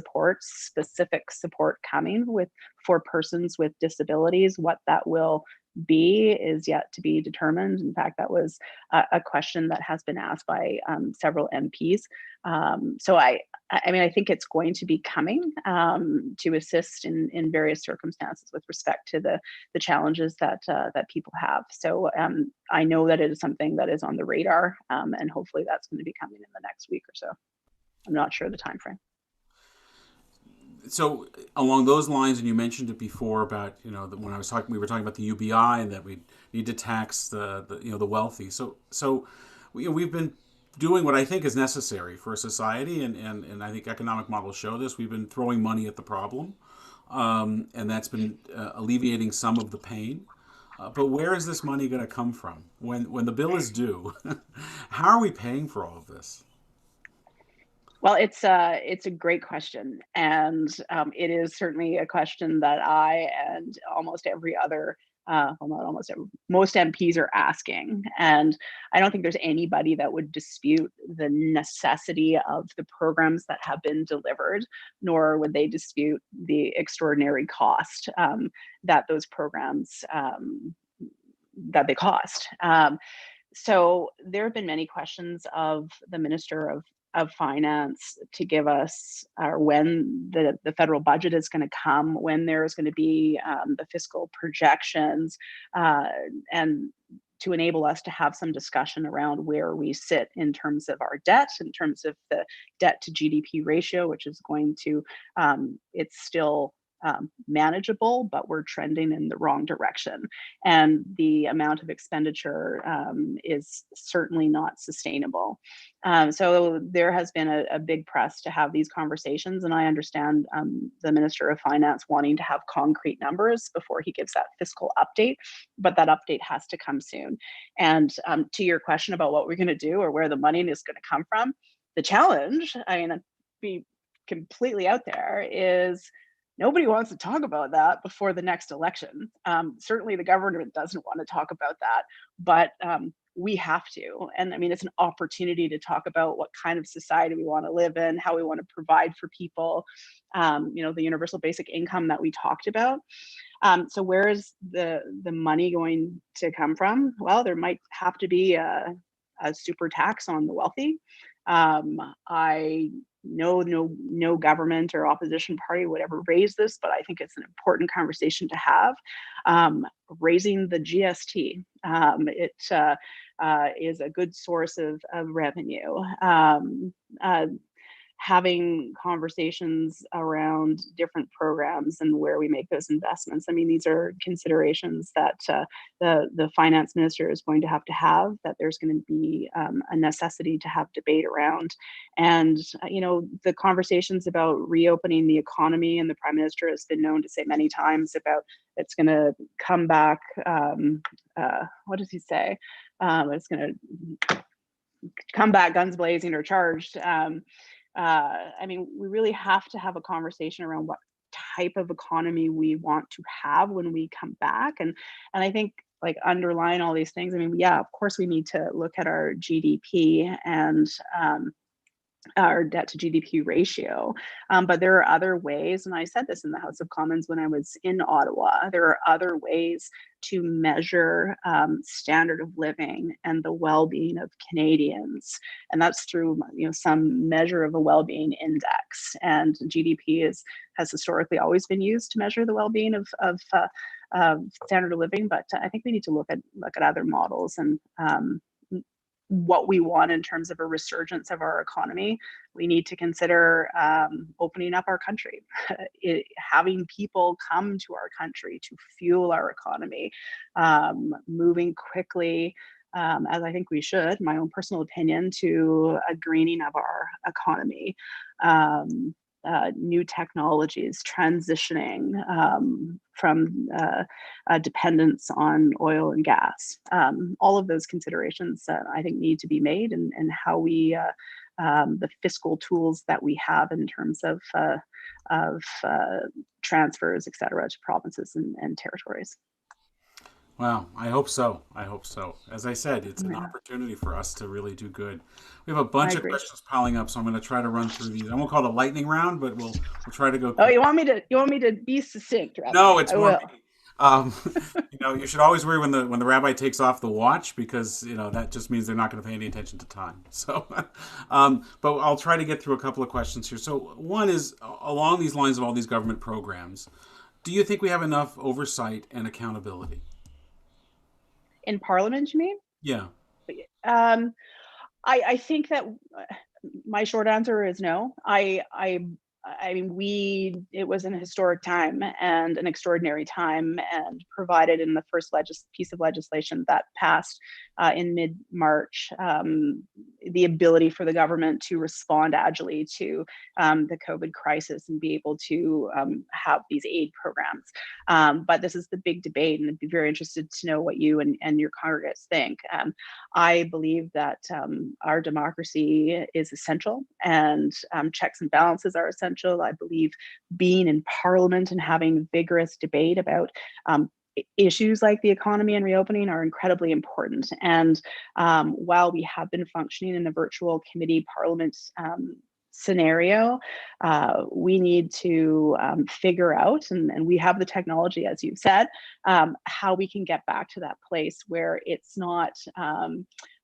specific support coming for persons with disabilities. What that will be is yet to be determined. In fact, that was a question that has been asked by several MPs. So I mean, I think it's going to be coming to assist in various circumstances with respect to the challenges that people have. So I know that it is something that is on the radar, and hopefully that's going to be coming in the next week or so. I'm not sure the time frame. So along those lines, and you mentioned it before about when we were talking about the UBI and that we need to tax the wealthy. So we've been doing what I think is necessary for a society, and I think economic models show this. We've been throwing money at the problem, and that's been alleviating some of the pain. But where is this money going to come from when the bill is due? How are we paying for all of this? Well, it's a great question, and it is certainly a question that I and almost every other, well, not almost every, most MPs are asking. And I don't think there's anybody that would dispute the necessity of the programs that have been delivered, nor would they dispute the extraordinary cost that those programs that they cost. So there have been many questions of the Minister of Finance to give us when the federal budget is going to come, when there's going to be the fiscal projections, and to enable us to have some discussion around where we sit in terms of our debt, in terms of the debt to GDP ratio, which is going to, it's still manageable, but we're trending in the wrong direction. And the amount of expenditure is certainly not sustainable. So there has been a big press to have these conversations. And I understand the Minister of Finance wanting to have concrete numbers before he gives that fiscal update, but that update has to come soon. And to your question about what we're going to do or where the money is going to come from, the challenge, I mean, be completely out there, is nobody wants to talk about that before the next election. Certainly the government doesn't want to talk about that, but we have to. And I mean, it's an opportunity to talk about what kind of society we want to live in, how we want to provide for people, the universal basic income that we talked about. So where is the money going to come from? Well, there might have to be a super tax on the wealthy. I know no government or opposition party would ever raise this, but I think it's an important conversation to have. Raising the GST, it is a good source of revenue. Having conversations around different programs and where we make those investments. I mean, these are considerations that the finance minister is going to have, that there's going to be a necessity to have debate around. And, the conversations about reopening the economy, and the prime minister has been known to say many times about it's going to come back. What does he say? It's going to come back guns blazing or charged. I mean, we really have to have a conversation around what type of economy we want to have when we come back. And I think like underlying all these things, I mean, yeah, of course we need to look at our GDP and our debt to GDP ratio. But there are other ways, and I said this in the House of Commons when I was in Ottawa, there are other ways to measure standard of living and the well-being of Canadians. And that's through some measure of a well-being index. And GDP has historically always been used to measure the well-being of standard of living. But I think we need to look at other models and what we want in terms of a resurgence of our economy. We need to consider opening up our country, having people come to our country to fuel our economy, moving quickly, as I think we should, my own personal opinion, to a greening of our economy. New technologies, transitioning from dependence on oil and gas. All of those considerations I think need to be made, and how we the fiscal tools that we have in terms of transfers, et cetera, to provinces and territories. Wow, I hope so. I hope so. As I said, it's an Yeah, opportunity for us to really do good. We have a I bunch of agree. questions piling up, so I'm going to try to run through these. I won't call it a lightning round, but we'll try to go Oh, quick. you want me to be succinct, Rabbi? No, it's I more. will. Um, you should always worry when the rabbi takes off the watch, because that just means they're not going to pay any attention to time. So, but I'll try to get through a couple of questions here. So one is along these lines of all these government programs. Do you think we have enough oversight and accountability? In Parliament, you mean? Yeah. Um, I think that my short answer is no. I mean, it was an historic time and an extraordinary time, and provided in the first piece of legislation that passed in mid-March, the ability for the government to respond agilely to the COVID crisis and be able to have these aid programs. But this is the big debate, and I'd be very interested to know what you and your congregates think. I believe that our democracy is essential, and checks and balances are essential. I believe being in Parliament and having vigorous debate about issues like the economy and reopening are incredibly important. And while we have been functioning in a virtual committee Parliament scenario, we need to figure out, and we have the technology, as you've said, how we can get back to that place where it's not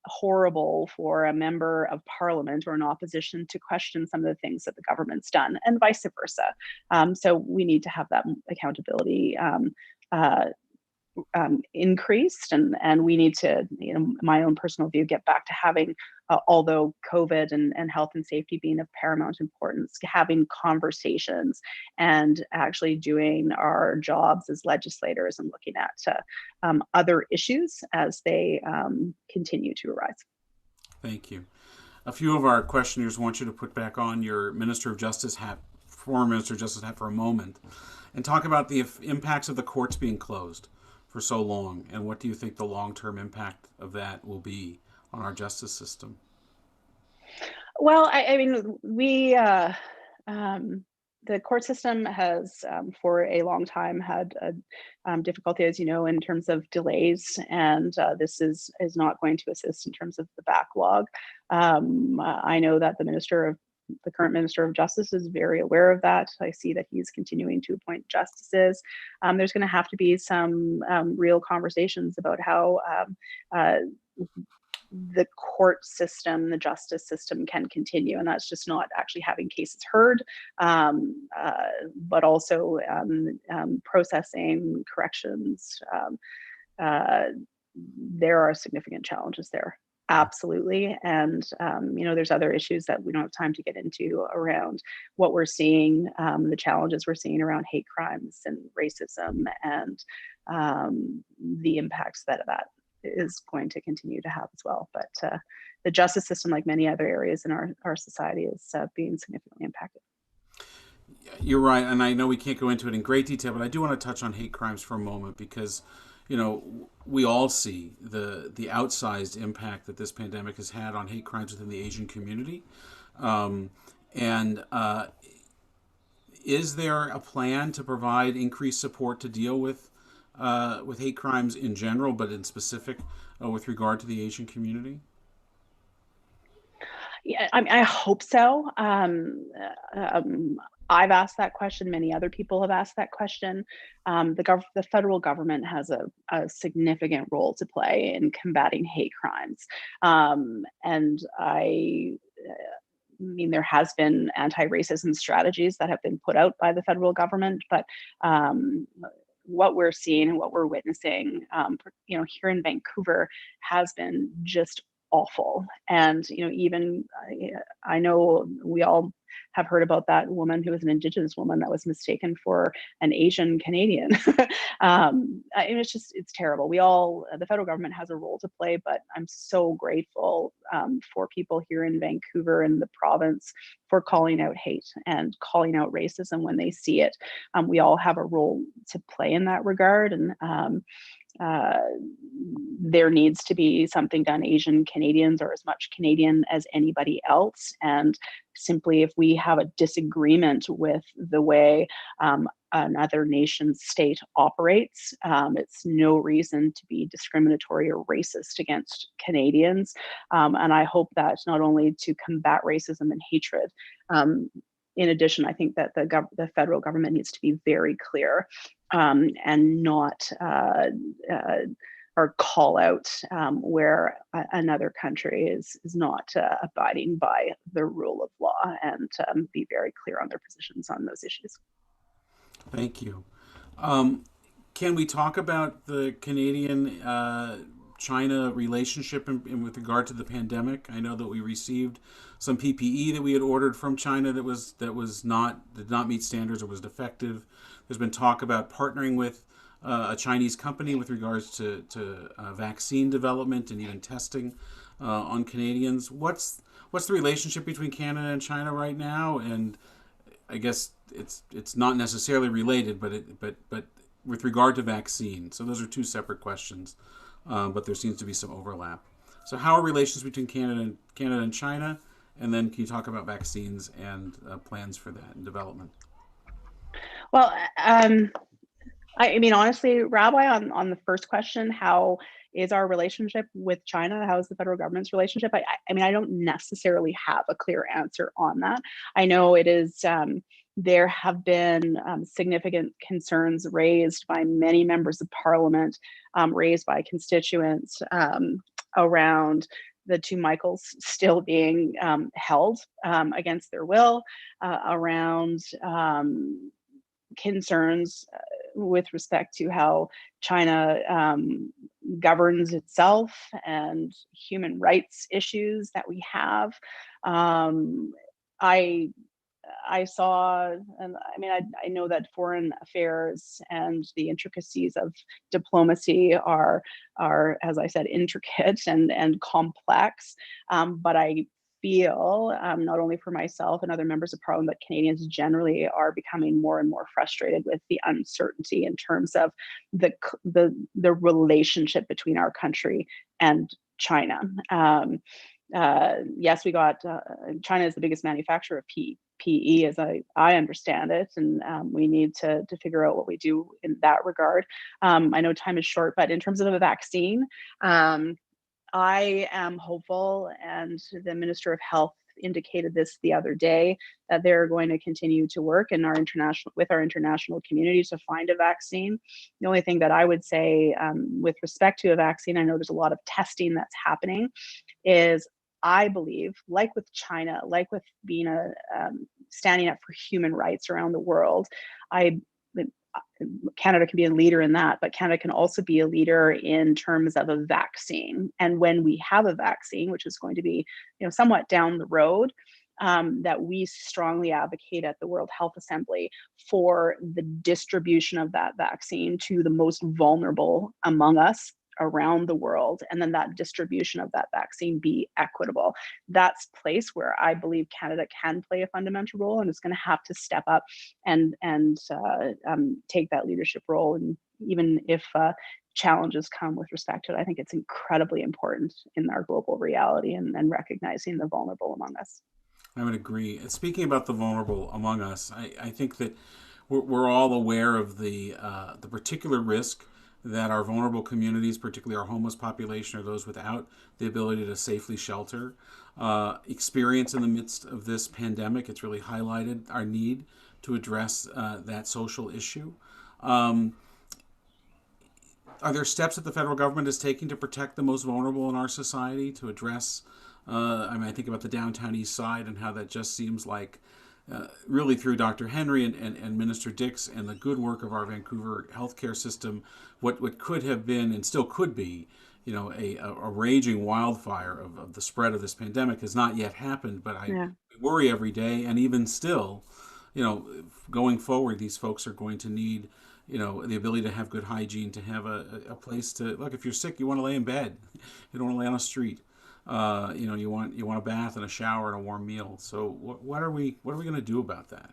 horrible for a member of Parliament or an opposition to question some of the things that the government's done, and vice versa. So we need to have that accountability uh, increased, and we need to, my own personal view, get back to having, although COVID and health and safety being of paramount importance, having conversations and actually doing our jobs as legislators and looking at other issues as they continue to arise. Thank you. A few of our questioners want you to put back on your Minister of Justice hat, former Minister of Justice hat, for a moment, and talk about the impacts of the courts being closed for so long, and what do you think the long-term impact of that will be on our justice system? Well, I mean, the court system has, for a long time, had difficulty, as you know, in terms of delays, and this is not going to assist in terms of the backlog. I know that the current Minister of Justice is very aware of that. I see that he's continuing to appoint justices. There's going to have to be some real conversations about how the court system, the justice system, can continue, and that's just not actually having cases heard, but also processing, corrections. There are significant challenges there, absolutely, and there's other issues that we don't have time to get into around what we're seeing, the challenges we're seeing around hate crimes and racism, and the impacts that is going to continue to have as well. But the justice system, like many other areas in our society, is being significantly impacted. You're right, and I know we can't go into it in great detail, but I do want to touch on hate crimes for a moment, because we all see the outsized impact that this pandemic has had on hate crimes within the Asian community. And is there a plan to provide increased support to deal with hate crimes in general, but in specific with regard to the Asian community? Yeah, I mean, I hope so. I've asked that question. Many other people have asked that question. The federal government has a significant role to play in combating hate crimes, and I mean, there has been anti-racism strategies that have been put out by the federal government, but um, what we're seeing and what we're witnessing, here in Vancouver, has been just awful. And even I know we all have heard about that woman who was an Indigenous woman that was mistaken for an Asian Canadian. And it's terrible. The federal government has a role to play, but I'm so grateful for people here in Vancouver and the province for calling out hate and calling out racism when they see it. We all have a role to play in that regard, and uh, there needs to be something done. Asian Canadians are as much Canadian as anybody else. And simply, if we have a disagreement with the way another nation's state operates, it's no reason to be discriminatory or racist against Canadians. And I hope that not only to combat racism and hatred, in addition, I think that the federal government needs to be very clear and not or call out where another country is not abiding by the rule of law, and be very clear on their positions on those issues. Thank you. Um, can we talk about the Canadian China relationship with regard to the pandemic? I know that we received some PPE that we had ordered from China that did not meet standards or was defective. There's been talk about partnering with a Chinese company with regards to vaccine development and even testing on Canadians. What's the relationship between Canada and China right now? And I guess it's not necessarily related, but with regard to vaccine. So those are two separate questions, but there seems to be some overlap. So how are relations between Canada and China? And then can you talk about vaccines and plans for that and development? Well, I mean, honestly, Rabbi, on the first question, how is our relationship with China? How is the federal government's relationship? I mean, I don't necessarily have a clear answer on that. I know it is. There have been significant concerns raised by many members of parliament, raised by constituents around the two Michaels still being held against their will, around concerns with respect to how China governs itself and human rights issues that we have. Um, I I saw, and I mean, I know that foreign affairs and the intricacies of diplomacy as I said, intricate and complex. But I feel, not only for myself and other members of parliament, but Canadians generally are becoming more and more frustrated with the uncertainty in terms of the relationship between our country and China. Yes, we got China is the biggest manufacturer of PE, as I understand it, and we need to figure out what we do in that regard. I know time is short, but in terms of a vaccine, I am hopeful, and the Minister of Health indicated this the other day, that they're going to continue to work in with our international community to find a vaccine. The only thing that I would say with respect to a vaccine, I know there's a lot of testing that's happening, is I believe, like with China, like with being standing up for human rights around the world, I Canada can be a leader in that, but Canada can also be a leader in terms of a vaccine. And when we have a vaccine, which is going to be, somewhat down the road, that we strongly advocate at the World Health Assembly for the distribution of that vaccine to the most vulnerable among us around the world, and then that distribution of that vaccine be equitable. That's a place where I believe Canada can play a fundamental role, and is going to have to step up and take that leadership role. And even if challenges come with respect to it, I think it's incredibly important in our global reality, and recognizing the vulnerable among us. I would agree. Speaking about the vulnerable among us, I think that we're all aware of the particular risk that our vulnerable communities, particularly our homeless population or those without the ability to safely shelter, experience in the midst of this pandemic. It's really highlighted our need to address that social issue. Um, are there steps that the federal government is taking to protect the most vulnerable in our society to address? I mean, I think about the downtown east side and how that just seems like really through Dr. Henry and Minister Dix and the good work of our Vancouver healthcare system, what could have been and still could be, a raging wildfire of the spread of this pandemic has not yet happened. But I Yeah. worry every day, and even still, you know, going forward, these folks are going to need, the ability to have good hygiene, to have a place to look. If you're sick, you want to lay in bed. You don't want to lay on a street. You want a bath and a shower and a warm meal. So what are we going to do about that?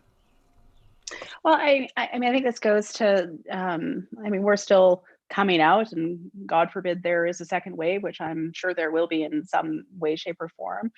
Well, I mean, I think this goes to, I mean, we're still coming out, and God forbid there is a second wave, which I'm sure there will be in some way, shape, or form.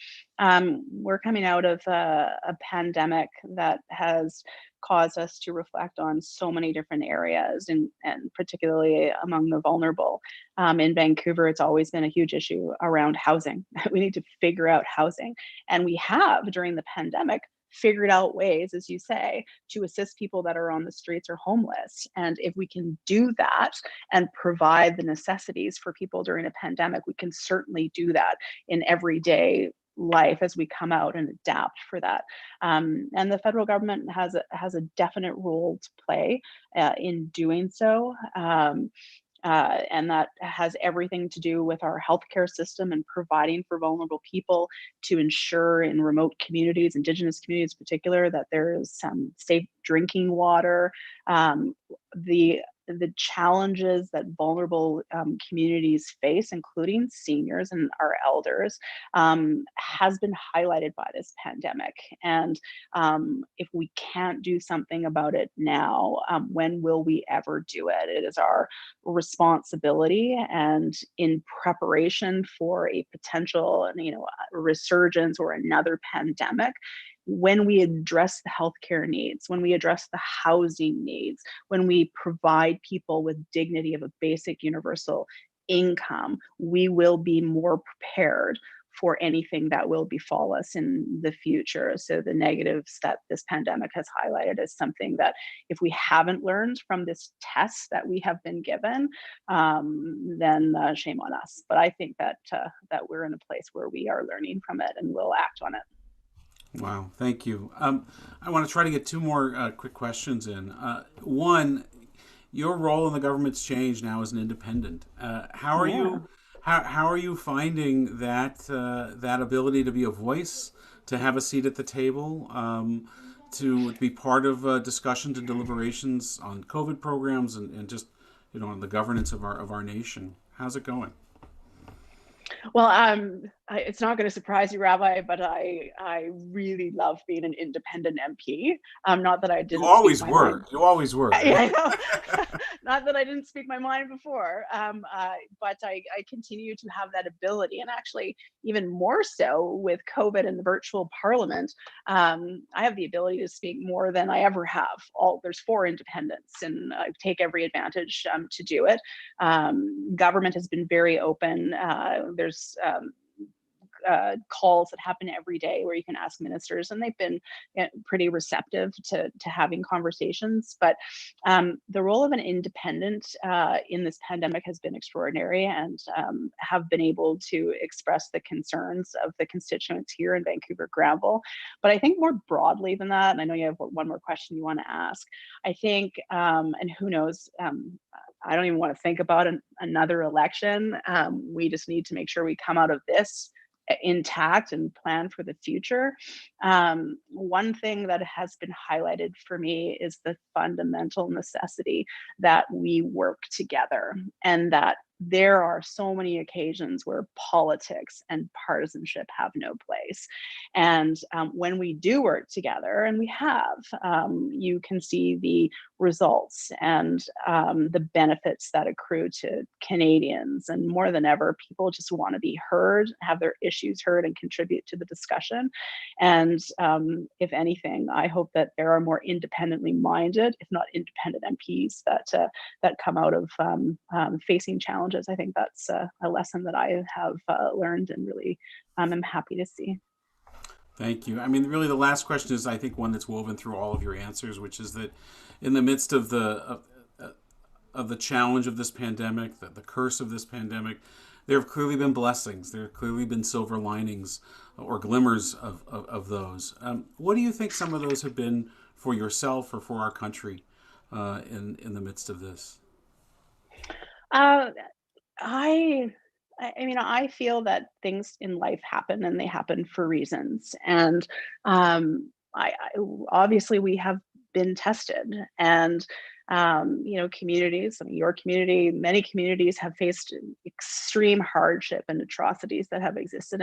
We're coming out of a pandemic that has caused us to reflect on so many different areas, and particularly among the vulnerable. In Vancouver, it's always been a huge issue around housing. We need to figure out housing, and we have during the pandemic figured out ways, as you say, to assist people that are on the streets or homeless. And if we can do that and provide the necessities for people during a pandemic, we can certainly do that in everyday life as we come out and adapt for that. And the federal government has a definite role to play in doing so. And that has everything to do with our healthcare system and providing for vulnerable people to ensure in remote communities, Indigenous communities in particular, that there is some safe drinking water. The the challenges that vulnerable communities face, including seniors and our elders, has been highlighted by this pandemic. And if we can't do something about it now, when will we ever do it? It is our responsibility, and in preparation for a potential, resurgence or another pandemic, when we address the healthcare needs, when we address the housing needs, when we provide people with dignity of a basic universal income, we will be more prepared for anything that will befall us in the future. So the negatives that this pandemic has highlighted is something that, if we haven't learned from this test that we have been given, then shame on us. But I think that we're in a place where we are learning from it and will act on it. Wow, thank you. I want to try to get two more quick questions in. One, your role in the government's changed now as an independent. How are Yeah. you? How are you finding that ability to be a voice, to have a seat at the table, to be part of discussions and deliberations on COVID programs and just on the governance of our nation? How's it going? Well, it's not going to surprise you, Rabbi, but I really love being an independent MP. Not that I You didn't speak always my mind. were. You always were. I know. Not that I didn't speak my mind before, but I continue to have that ability, and actually even more so with COVID and the virtual parliament. I have the ability to speak more than I ever have. There's four independents, and I take every advantage to do it. Government has been very open. There's calls that happen every day where you can ask ministers, and they've been pretty receptive to having conversations. But the role of an independent in this pandemic has been extraordinary, and have been able to express the concerns of the constituents here in Vancouver Granville. But I think more broadly than that, and I know you have one more question you want to ask, I think, and who knows, I don't even want to think about another election. We just need to make sure we come out of this intact and plan for the future. One thing that has been highlighted for me is the fundamental necessity that we work together, and that there are so many occasions where politics and partisanship have no place. And when we do work together, and we have, you can see the results and the benefits that accrue to Canadians. And more than ever, people just want to be heard, have their issues heard, and contribute to the discussion. And if anything, I hope that there are more independently minded, if not independent MPs that come out of facing challenges. I think that's a lesson that I have learned and really am happy to see. Thank you. I mean, really, the last question is, I think, one that's woven through all of your answers, which is that in the midst of the challenge of this pandemic, the curse of this pandemic, there have clearly been blessings. There have clearly been silver linings or glimmers of those. What do you think some of those have been for yourself or for our country in the midst of this? Uh, I I mean, I feel that things in life happen and they happen for reasons. And I obviously we have been tested, and communities. I mean, your community, many communities have faced extreme hardship and atrocities that have existed,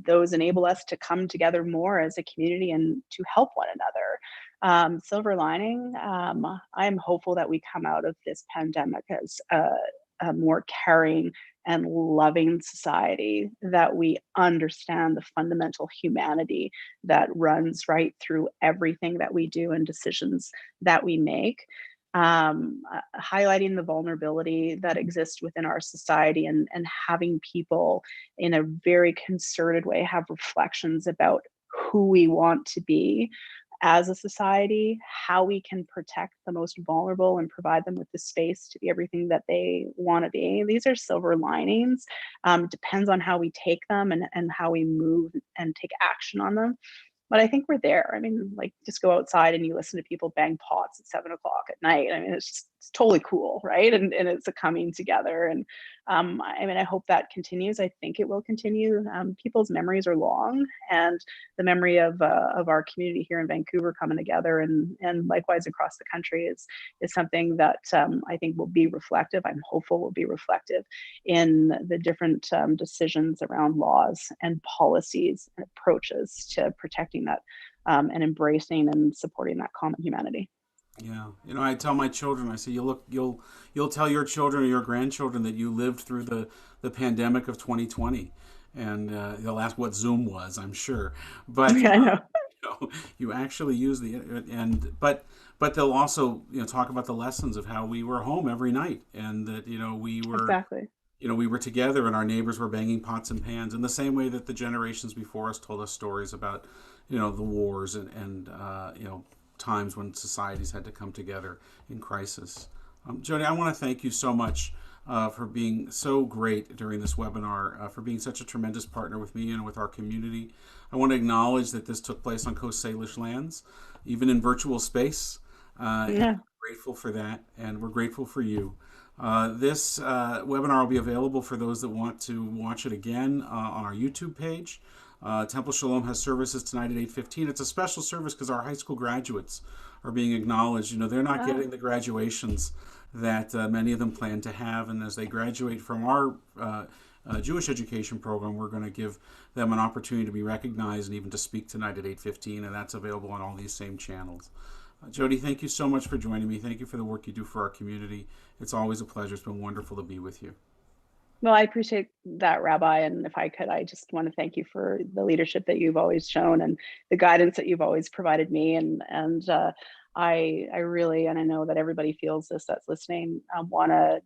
those enable us to come together more as a community and to help one another. Silver lining, I'm hopeful that we come out of this pandemic as a more caring and loving society, that we understand the fundamental humanity that runs right through everything that we do and decisions that we make. Highlighting the vulnerability that exists within our society, and having people in a very concerted way have reflections about who we want to be as a society, how we can protect the most vulnerable and provide them with the space to be everything that they want to be. These are silver linings. Depends on how we take them, and how we move and take action on them. But I think we're there. I mean, like, just go outside and you listen to people bang pots at 7 o'clock at night. I mean, it's totally cool, right? And it's a coming together. And I mean, I hope that continues. I think it will continue. People's memories are long, and the memory of our community here in Vancouver coming together, and likewise across the country, is something that I think will be reflective. I'm hopeful will be reflective in the different decisions around laws and policies and approaches to protecting that, and embracing and supporting that common humanity. Yeah, I tell my children, I say, you'll tell your children or your grandchildren that you lived through the pandemic of 2020, and they'll ask what Zoom was, I'm sure, but Yeah, I know. you actually use but they'll also talk about the lessons of how we were home every night, and that Exactly. we were together and our neighbors were banging pots and pans in the same way that the generations before us told us stories about the wars and times when societies had to come together in crisis. Jody, I want to thank you so much for being so great during this webinar, for being such a tremendous partner with me and with our community. I want to acknowledge that this took place on Coast Salish lands, even in virtual space. Yeah. We're grateful for that, and we're grateful for you. This webinar will be available for those that want to watch it again on our YouTube page. Temple Sholom has services tonight at 8:15. It's a special service because our high school graduates are being acknowledged. They're not getting the graduations that many of them plan to have, and as they graduate from our Jewish education program, we're going to give them an opportunity to be recognized and even to speak tonight at 8:15, and that's available on all these same channels. Jody, thank you so much for joining me. Thank you for the work you do for our community. It's always a pleasure. It's been wonderful to be with you. Well, I appreciate that, Rabbi. And if I could, I just want to thank you for the leadership that you've always shown, and the guidance that you've always provided me. I really, and I know that everybody feels this that's listening, want to,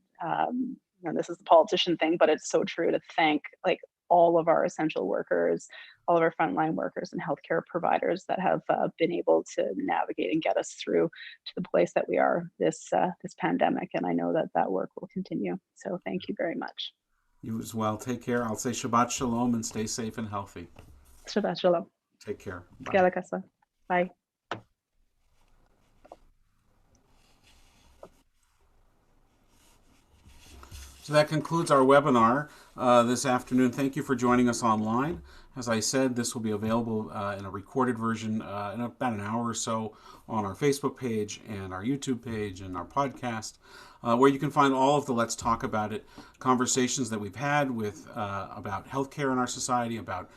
this is the politician thing, but it's so true, to thank, like, all of our essential workers, all of our frontline workers and healthcare providers that have been able to navigate and get us through to the place that we are, this pandemic. And I know that work will continue. So thank you very much. You as well. Take care. I'll say Shabbat Shalom and stay safe and healthy. Shabbat Shalom. Take care. Bye. Bye. So that concludes our webinar this afternoon. Thank you for joining us online. As I said, this will be available in a recorded version in about an hour or so on our Facebook page and our YouTube page and our podcast, where you can find all of the Let's Talk About It conversations that we've had with about healthcare in our society, about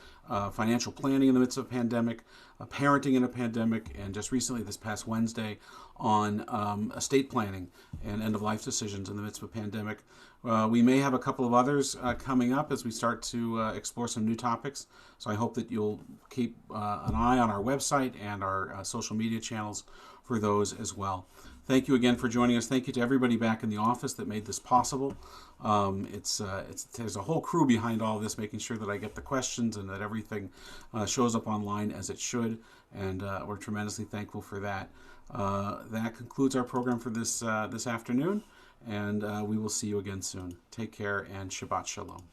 financial planning in the midst of a pandemic, parenting in a pandemic, and just recently this past Wednesday on estate planning and end-of-life decisions in the midst of a pandemic. We may have a couple of others coming up as we start to explore some new topics. So I hope that you'll keep an eye on our website and our social media channels for those as well. Thank you again for joining us. Thank you to everybody back in the office that made this possible. There's a whole crew behind all of this, making sure that I get the questions and that everything shows up online as it should, and we're tremendously thankful for that. That concludes our program for this afternoon, and we will see you again soon. Take care and Shabbat Shalom.